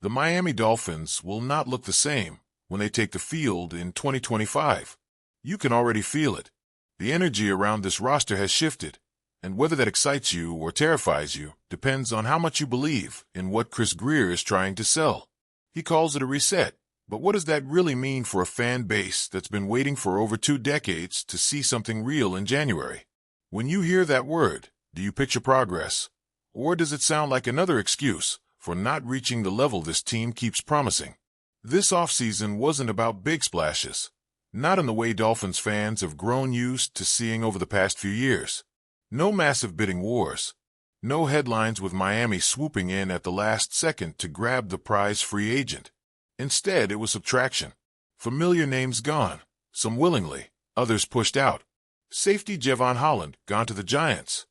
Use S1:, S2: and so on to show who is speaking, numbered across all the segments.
S1: The Miami Dolphins will not look the same when they take the field in 2025. You can already feel it. The energy around this roster has shifted, and whether that excites you or terrifies you depends on how much you believe in what Chris Grier is trying to sell. He calls it a reset, but what does that really mean for a fan base that's been waiting for over 2 decades to see something real in January? When you hear that word, do you picture progress? Or does it sound like another excuse for not reaching the level this team keeps promising? This offseason wasn't about big splashes, not in the way Dolphins fans have grown used to seeing over the past few years. No massive bidding wars. No headlines with Miami swooping in at the last second to grab the prize free agent. Instead, it was subtraction. Familiar names gone, some willingly, others pushed out. Safety Javon Holland gone to the Giants.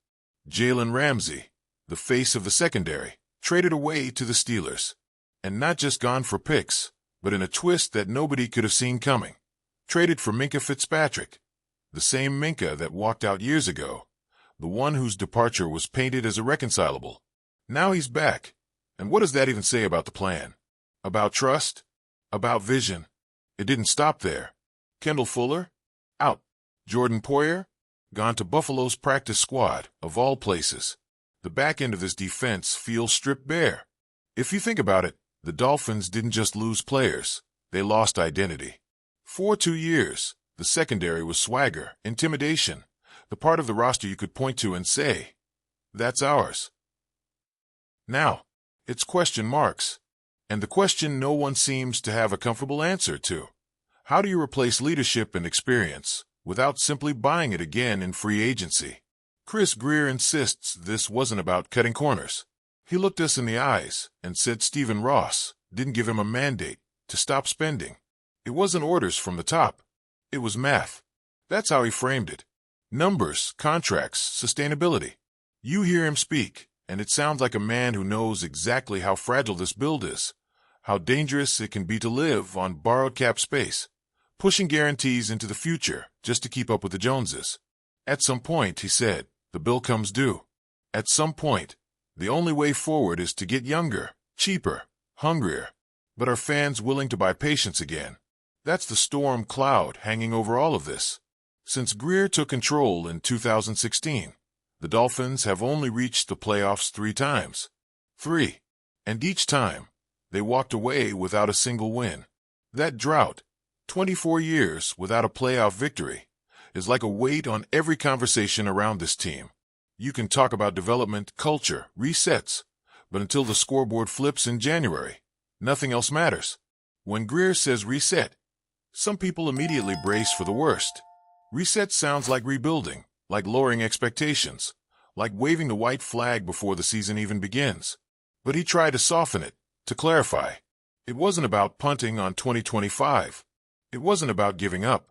S1: Jalen Ramsey, the face of the secondary, traded away to the Steelers. And not just gone for picks, but in a twist that nobody could have seen coming. Traded for Minkah Fitzpatrick, the same Minkah that walked out years ago, the one whose departure was painted as irreconcilable. Now he's back. And what does that even say about the plan? About trust? About vision? It didn't stop there. Kendall Fuller? Out. Jordan Poyer? Gone to Buffalo's practice squad, of all places. The back end of this defense feels stripped bare. If you think about it, the Dolphins didn't just lose players, they lost identity. For 2 years, the secondary was swagger, intimidation, the part of the roster you could point to and say, that's ours. Now, it's question marks. And the question no one seems to have a comfortable answer to. How do you replace leadership and experience without simply buying it again in free agency? Chris Grier insists this wasn't about cutting corners. He looked us in the eyes and said Stephen Ross didn't give him a mandate to stop spending. It wasn't orders from the top. It was math. That's how he framed it. Numbers, contracts, sustainability. You hear him speak, and it sounds like a man who knows exactly how fragile this build is, how dangerous it can be to live on borrowed cap space, pushing guarantees into the future just to keep up with the Joneses. At some point, he said, the bill comes due. At some point, the only way forward is to get younger, cheaper, hungrier. But are fans willing to buy patience again? That's the storm cloud hanging over all of this. Since Grier took control in 2016, the Dolphins have only reached the playoffs 3 times. 3. And each time, they walked away without a single win. That drought, 24 years without a playoff victory, is like a weight on every conversation around this team. You can talk about development, culture, resets, but until the scoreboard flips in January, nothing else matters. When Grier says reset, some people immediately brace for the worst. Reset sounds like rebuilding, like lowering expectations, like waving the white flag before the season even begins. But he tried to soften it, to clarify. It wasn't about punting on 2025. It wasn't about giving up.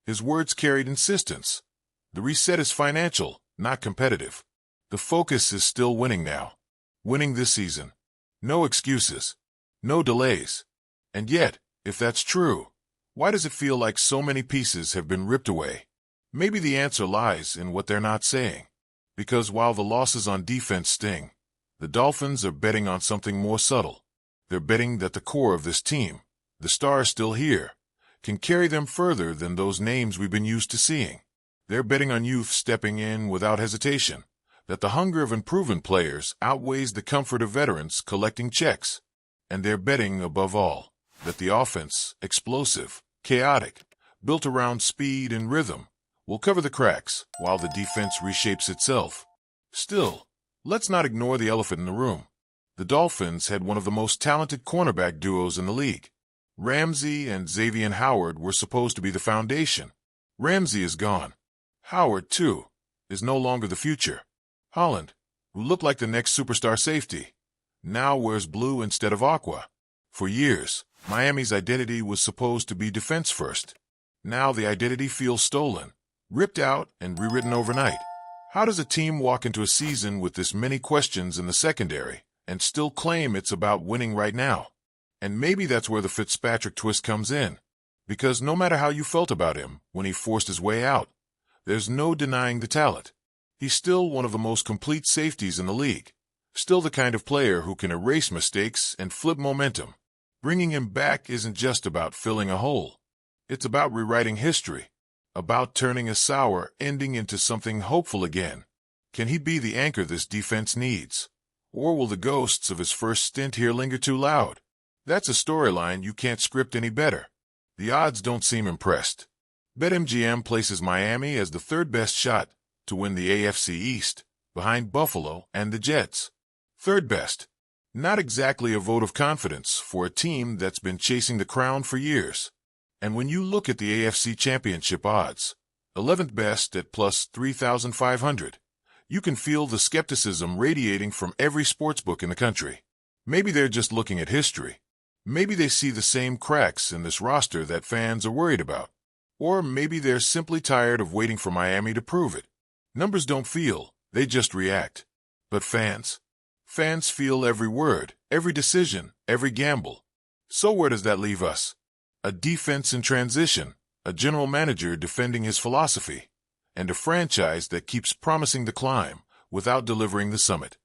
S1: His words carried insistence. The reset is financial, not competitive. The focus is still winning now. Winning this season. No excuses. No delays. And yet, if that's true, why does it feel like so many pieces have been ripped away? Maybe the answer lies in what they're not saying. Because while the losses on defense sting, the Dolphins are betting on something more subtle. They're betting that the core of this team, the stars still here, can carry them further than those names we've been used to seeing. They're betting on youth stepping in without hesitation, that the hunger of unproven players outweighs the comfort of veterans collecting checks. And they're betting, above all, that the offense, explosive, chaotic, built around speed and rhythm, will cover the cracks while the defense reshapes itself. Still, let's not ignore the elephant in the room. The Dolphins had one of the most talented cornerback duos in the league. Ramsey and Xavier Howard were supposed to be the foundation. Ramsey is gone. Howard, too, is no longer the future. Holland, who looked like the next superstar safety, now wears blue instead of aqua. For years, Miami's identity was supposed to be defense first. Now the identity feels stolen, ripped out and rewritten overnight. How does a team walk into a season with this many questions in the secondary and still claim it's about winning right now? And maybe that's where the Fitzpatrick twist comes in. Because no matter how you felt about him when he forced his way out, there's no denying the talent. He's still one of the most complete safeties in the league. Still the kind of player who can erase mistakes and flip momentum. Bringing him back isn't just about filling a hole. It's about rewriting history, about turning a sour ending into something hopeful again. Can he be the anchor this defense needs? Or will the ghosts of his first stint here linger too loud? That's a storyline you can't script any better. The odds don't seem impressed. BetMGM places Miami as the third best shot to win the AFC East, behind Buffalo and the Jets. Third best. Not exactly a vote of confidence for a team that's been chasing the crown for years. And when you look at the AFC Championship odds, 11th best at plus 3,500, you can feel the skepticism radiating from every sportsbook in the country. Maybe they're just looking at history. Maybe they see the same cracks in this roster that fans are worried about. Or maybe they're simply tired of waiting for Miami to prove it. Numbers don't feel, they just react. But fans feel every word, every decision, every gamble. So where does that leave us? A defense in transition, a general manager defending his philosophy, and a franchise that keeps promising the climb without delivering the summit.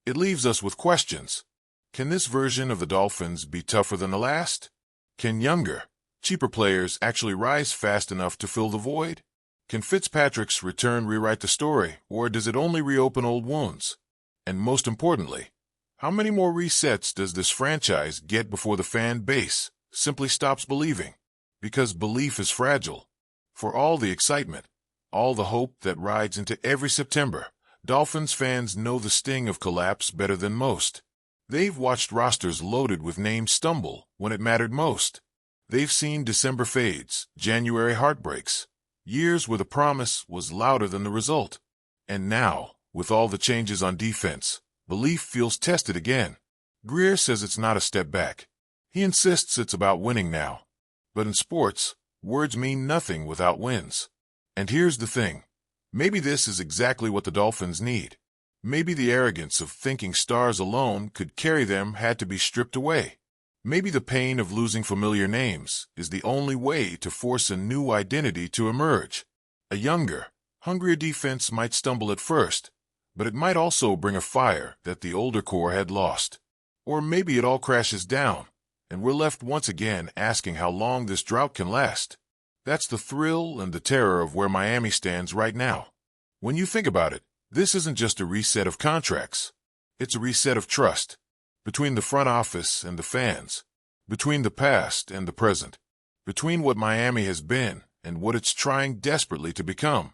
S1: It leaves us with questions. Can this version of the Dolphins be tougher than the last? Can younger, cheaper players actually rise fast enough to fill the void? Can Fitzpatrick's return rewrite the story, or does it only reopen old wounds? And most importantly, how many more resets does this franchise get before the fan base simply stops believing? Because belief is fragile. For all the excitement, all the hope that rides into every September, Dolphins fans know the sting of collapse better than most. They've watched rosters loaded with names stumble when it mattered most. They've seen December fades, January heartbreaks, years where the promise was louder than the result. And now, with all the changes on defense, belief feels tested again. Greer says it's not a step back. He insists it's about winning now. But in sports, words mean nothing without wins. And here's the thing. Maybe this is exactly what the Dolphins need. Maybe the arrogance of thinking stars alone could carry them had to be stripped away. Maybe the pain of losing familiar names is the only way to force a new identity to emerge. A younger, hungrier defense might stumble at first, but it might also bring a fire that the older core had lost. Or maybe it all crashes down, and we're left once again asking how long this drought can last. That's the thrill and the terror of where Miami stands right now. When you think about it, this isn't just a reset of contracts. It's a reset of trust. Between the front office and the fans. Between the past and the present. Between what Miami has been and what it's trying desperately to become.